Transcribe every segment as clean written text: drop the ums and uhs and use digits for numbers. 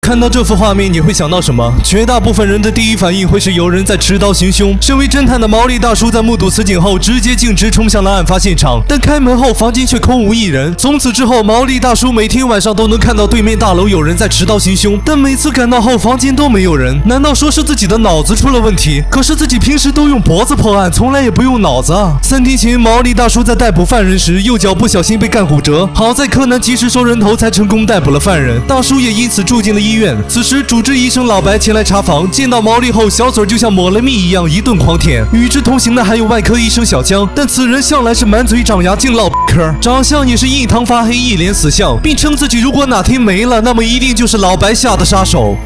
看到这幅画面，你会想到什么？绝大部分人的第一反应会是有人在持刀行凶。身为侦探的毛利大叔在目睹此景后，直接径直冲向了案发现场。但开门后，房间却空无一人。从此之后，毛利大叔每天晚上都能看到对面大楼有人在持刀行凶，但每次赶到后，房间都没有人。难道说是自己的脑子出了问题？可是自己平时都用脖子破案，从来也不用脑子啊。3天前，毛利大叔在逮捕犯人时，右脚不小心被干骨折，好在柯南及时收人头，才成功逮捕了犯人。大叔也因此住进了医院。此时，主治医生老白前来查房，见到毛利后，小嘴就像抹了蜜一样一顿狂舔。与之同行的还有外科医生小江，但此人向来是满嘴长牙净唠嗑，长相也是印堂发黑，一脸死相，并称自己如果哪天没了，那么一定就是老白下的杀手。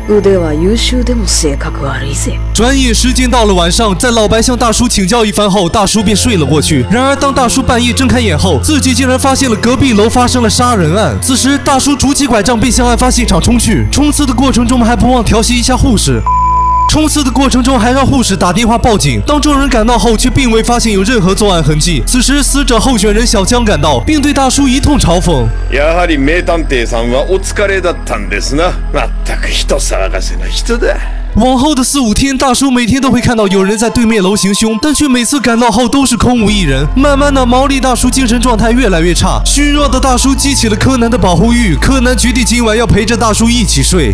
转眼时间到了晚上，在老白向大叔请教一番后，大叔便睡了过去。然而当大叔半夜睁开眼后，自己竟然发现了隔壁楼发生了杀人案。此时大叔拄起拐杖便向案发现场冲去，冲刺的过程中还不忘调戏一下护士。冲刺的过程中还让护士打电话报警，当众人赶到后却并未发现有任何作案痕迹。此时死者候选人小江赶到，并对大叔一通嘲讽。やはり名探偵さんはお疲れだったんですな。まったく人騒がせな人だ。往后的4、5天，大叔每天都会看到有人在对面楼行凶，但却每次赶到后都是空无一人。慢慢的，毛利大叔精神状态越来越差，虚弱的大叔激起了柯南的保护欲。柯南决定今晚要陪着大叔一起睡。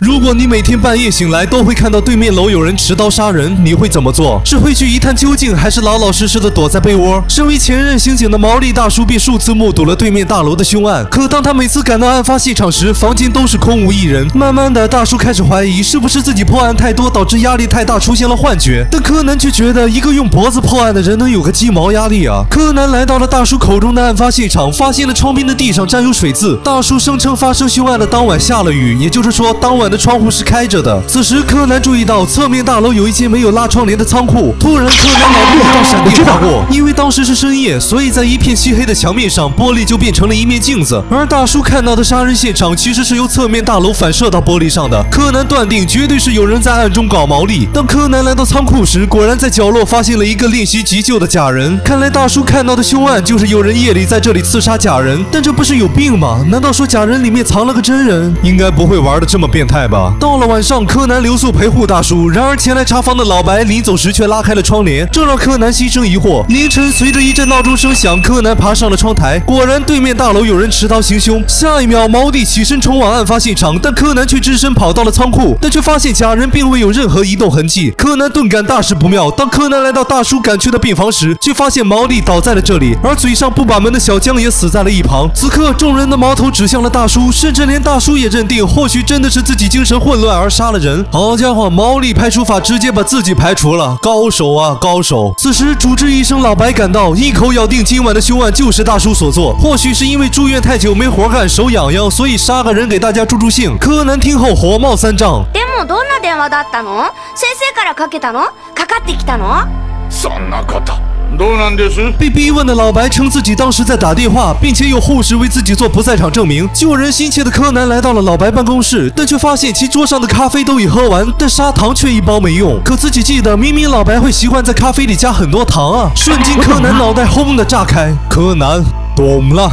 如果你每天半夜醒来都会看到对面楼有人持刀杀人，你会怎么做？是会去一探究竟，还是老老实实的躲在被窝？身为前任刑警的毛利大叔便数次目睹了对面大楼的凶案，可当他每次赶到案发现场时，房间都是空无一人。慢慢的，大叔开始怀疑是不是自己破案太多，导致压力太大，出现了幻觉。但柯南却觉得一个用脖子破案的人能有个鸡毛压力啊！柯南来到了大叔口中的案发现场，发现了窗边的地上沾有水渍。大叔声称发生凶案的当晚下了雨，也就是说当晚的窗户是开着的。此时柯南注意到侧面大楼有一间没有拉窗帘的仓库，突然柯南脑中一道闪电划过，因为当时是深夜，所以在一片漆黑的墙面上，玻璃就变成了一面镜子。而大叔看到的杀人现场其实是由侧面大楼反射到玻璃上的。柯南断定绝对是有人在暗中搞毛利。当柯南来到仓库时，果然在角落发现了一个练习急救的假人。看来大叔看到的凶案就是有人夜里在这里刺杀假人，但这不是有病吗？难道说假人里面藏了个真人？应该不会玩的这么变态吧？到了晚上，柯南留宿陪护大叔，然而前来查房的老白临走时却拉开了窗帘，这让柯南心生疑惑。凌晨，随着一阵闹钟声响，柯南爬上了窗台，果然对面大楼有人持刀行凶。下一秒，毛弟起身冲往案发现场，但柯南却只身跑到了仓库，但却发现假人并未有任何移动痕迹。柯南顿感大事不妙。当柯南来到大叔赶去的病房时，却发现毛利倒在了这里，而嘴上不把门的小江也死在了一旁。此刻，众人的矛头指向了大叔，甚至连大叔也认定，或许真的是自己精神混乱而杀了人。好家伙，毛利排除法直接把自己排除了，高手啊，高手！此时，主治医生老白赶到，一口咬定今晚的凶案就是大叔所做。或許是因为住院太久没活干，手痒痒，所以杀个人给大家助助兴。柯南听后火冒三丈。でもどんな電話だったの？先生からかけたの？かかってきたの？そんなこと。どうなんです？被逼问的老白称自己当时在打电话，并且有护士为自己做不在场证明。救人心切的柯南来到了老白办公室，但却发现其桌上的咖啡都已喝完，但砂糖却一包没用。可自己记得，明明老白会习惯在咖啡里加很多糖啊！瞬间，柯南脑袋轰的炸开。柯南懂了。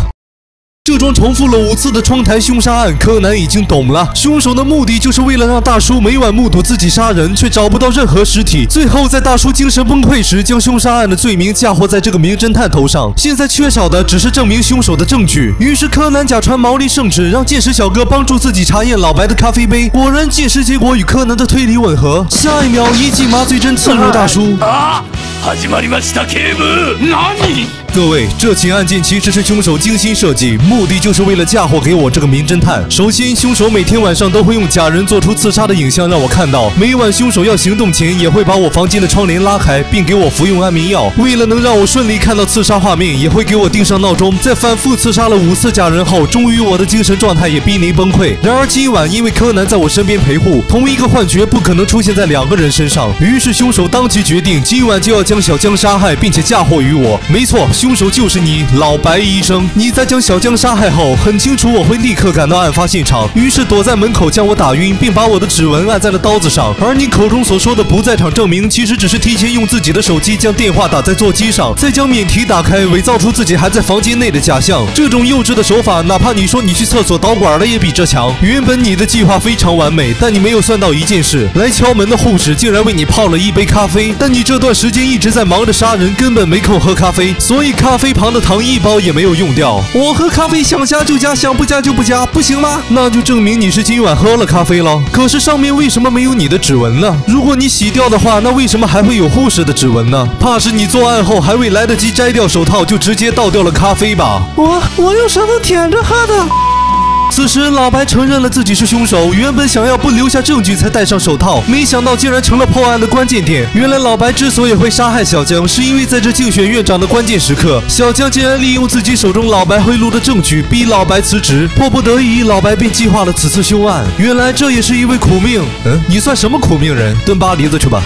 这桩重复了5次的窗台凶杀案，柯南已经懂了。凶手的目的就是为了让大叔每晚目睹自己杀人，却找不到任何尸体。最后在大叔精神崩溃时，将凶杀案的罪名嫁祸在这个名侦探头上。现在缺少的只是证明凶手的证据。于是柯南假传毛利圣旨，让鉴识小哥帮助自己查验老白的咖啡杯。果然鉴识结果与柯南的推理吻合。下一秒，一记麻醉针刺入大叔。始まりました警部。何？各位，这起案件其实是凶手精心设计，目的就是为了嫁祸给我这个名侦探。首先，凶手每天晚上都会用假人做出刺杀的影像让我看到，每晚凶手要行动前也会把我房间的窗帘拉开，并给我服用安眠药。为了能让我顺利看到刺杀画面，也会给我定上闹钟。在反复刺杀了5次假人后，终于我的精神状态也濒临崩溃。然而今晚因为柯南在我身边陪护，同一个幻觉不可能出现在2个人身上，于是凶手当即决定今晚就要将小江杀害，并且嫁祸于我。没错，凶手就是你，老白医生。你在将小江杀杀害后，很清楚我会立刻赶到案发现场，于是躲在门口将我打晕，并把我的指纹按在了刀子上。而你口中所说的不在场证明，其实只是提前用自己的手机将电话打在座机上，再将免提打开，伪造出自己还在房间内的假象。这种幼稚的手法，哪怕你说你去厕所导管了，也比这强。原本你的计划非常完美，但你没有算到一件事：来敲门的护士竟然为你泡了一杯咖啡。但你这段时间一直在忙着杀人，根本没空喝咖啡，所以咖啡旁的糖一包也没有用掉。我喝咖啡想加就加，想不加就不加，不行吗？那就证明你是今晚喝了咖啡了。可是上面为什么没有你的指纹呢？如果你洗掉的话，那为什么还会有护士的指纹呢？怕是你作案后还未来得及摘掉手套，就直接倒掉了咖啡吧？我用舌头舔着喝的。此时，老白承认了自己是凶手。原本想要不留下证据才戴上手套，没想到竟然成了破案的关键点。原来老白之所以会杀害小江，是因为在这竞选院长的关键时刻，小江竟然利用自己手中老白贿赂的证据，逼老白辞职。迫不得已，老白便计划了此次凶案。原来这也是一位苦命。你算什么苦命人？蹲巴黎子去吧。